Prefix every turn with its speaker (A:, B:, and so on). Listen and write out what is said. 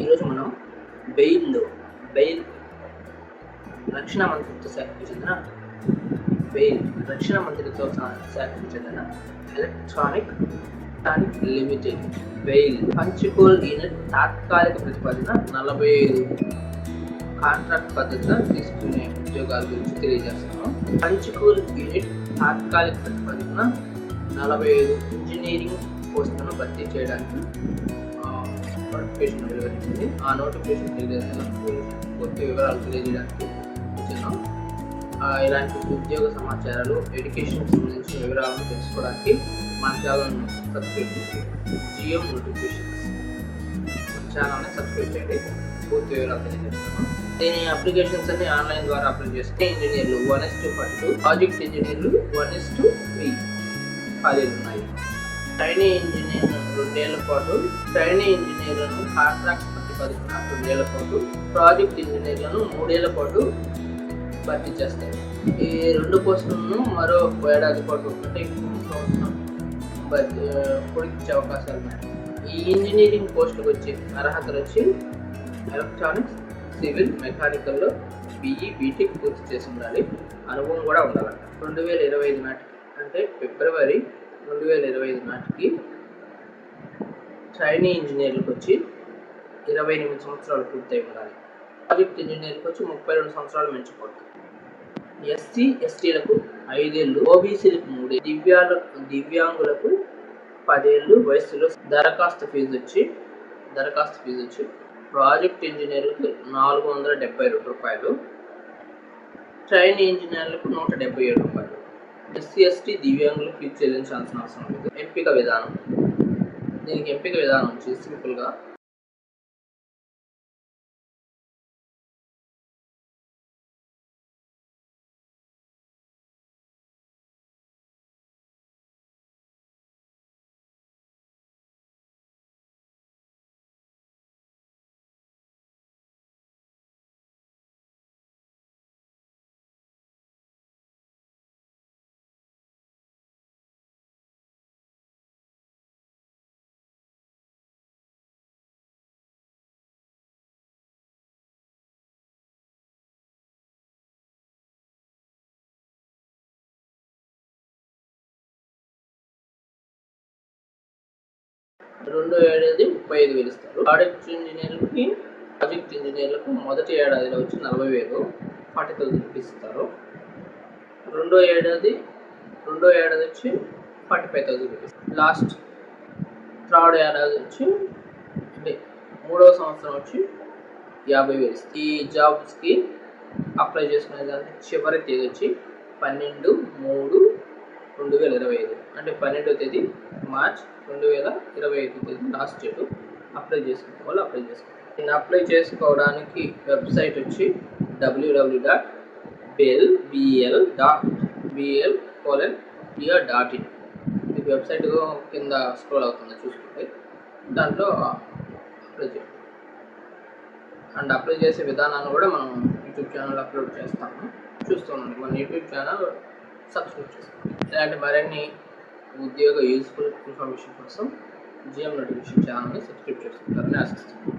A: ఈరోజు మనం బెయిల్ రక్షణ మంత్రిత్వ శాఖకు చెందిన ఎలక్ట్రానిక్ లిమిటెడ్ బెయిల్ పంచుకోల్ యూనిట్ తాత్కాలిక ప్రతిపాదన 45 కాంట్రాక్ట్ పద్ధతిగా తీసుకునే ఉద్యోగాల గురించి తెలియజేస్తున్నాం. పంచుకోల్ యూనిట్ తాత్కాలిక ప్రతిపాదన 45 ఇంజనీరింగ్ పోస్టులను భర్తీ చేయడానికి నోటిఫికేషన్ వెలువరించింది. ఆ నోటిఫికేషన్ పూర్తి వివరాలు తెలియజేయడానికి వచ్చినాం. ఇలాంటి ఉద్యోగ సమాచారాలు, ఎడ్యుకేషన్ సంబంధించిన వివరాలను తెలుసుకోవడానికి మన ఛానల్ను సబ్స్క్రైబ్ చేయండి. జిఎం నోటిఫికేషన్స్ మన ఛానల్ని సబ్స్క్రైబ్ చేయండి. పూర్తి వివరాలు తెలియజేస్తున్నాం. దీని అప్లికేషన్స్ అన్ని ఆన్లైన్ ద్వారా అప్లై చేస్తే ఇంజనీర్లు 1:42, ప్రాజెక్ట్ ఇంజనీర్లు 1:3 ఖాళీలు ఉన్నాయి. ట్రైనీ ఇంజనీర్ 2 ఏళ్ల పాటు, ట్రైనీ ఇంజనీర్లను కాంట్రాక్ట్ ప్రతిపాదన 2 ఏళ్ల పాటు, ప్రాజెక్ట్ ఇంజనీర్లను 3 ఏళ్ల పాటు భర్తీ చేస్తారు. ఈ 2 పోస్టులను మరో ఏడాది పాటు అంటే సంవత్సరం పొడిగించే అవకాశాలు ఉన్నాయి. ఈ ఇంజనీరింగ్ పోస్టులకు వచ్చే అర్హతలు వచ్చి ఎలక్ట్రానిక్స్, సివిల్, మెకానికల్లో BE, BTech పూర్తి చేసి ఉండాలి. అనుభవం కూడా ఉండాలంట. 2025 నాటికి అంటే ఫిబ్రవరి 2025 నాటికి ట్రైనీ ఇంజనీర్లకు వచ్చి 28 సంవత్సరాలు పూర్తయి ఉండాలి. ప్రాజెక్ట్ ఇంజనీర్లకు వచ్చి 32 సంవత్సరాలు మించకూడదు. SC, STలకు 5 ఏళ్ళు, OBCలకు 3 ఏళ్ళు, దివ్యాంగులకు 10 ఏళ్ళు వయసులో. దరఖాస్తు ఫీజు వచ్చి ప్రాజెక్ట్ ఇంజనీర్లకు ₹472, ట్రైనీ ఇంజనీర్లకు ₹177. SC, ST దివ్యాంగులు ఫీజు చెల్లించాల్సిన అవసరం లేదు. ఎంపిక విధానం వచ్చి సింపుల్గా రెండో ఏడాది 35,000 ఇస్తారు. ప్రాజెక్ట్ ఇంజనీర్లకు మొదటి ఏడాదిలో వచ్చి 40,000, 40,000 రూపీస్ ఇస్తారు. రెండో ఏడాది వచ్చి 45,000 రూపీస్. థర్డ్ ఏడాది వచ్చి అంటే 3వ సంవత్సరం వచ్చి 50,000 ఇస్తారు. ఈ జాబ్స్కి అప్లై చేసుకునే దానికి చివరి తేదీ వచ్చి 12/3/2025 అంటే 12వ తేదీ మార్చ్ 2025 తేదీ లాస్ట్ డేట్. అప్లై చేసుకునే వాళ్ళు అప్లై చేసుకోవాలి. దీన్ని అప్లై చేసుకోవడానికి వెబ్సైట్ వచ్చి www.bel.bl:/in. మీకు వెబ్సైట్ కింద స్క్రోల్ అవుతుంది, చూసుకుంటే దాంట్లో అప్లై చేయండి. అండ్ అప్లై చేసే విధానాన్ని కూడా మనం యూట్యూబ్ ఛానల్ అప్లోడ్ చేస్తాము. చూస్తున్నాండి మన యూట్యూబ్ ఛానల్ సబ్స్క్రైబ్ చేసుకోండి. ఇలాంటి మరిన్ని ఉద్యోగ యూస్ఫుల్ ఇన్ఫర్మేషన్ కోసం జిఎం నోటిఫికేషన్ ఛానల్ని సబ్స్క్రైబ్ చేసుకుంటారని ఆశిస్తున్నాను.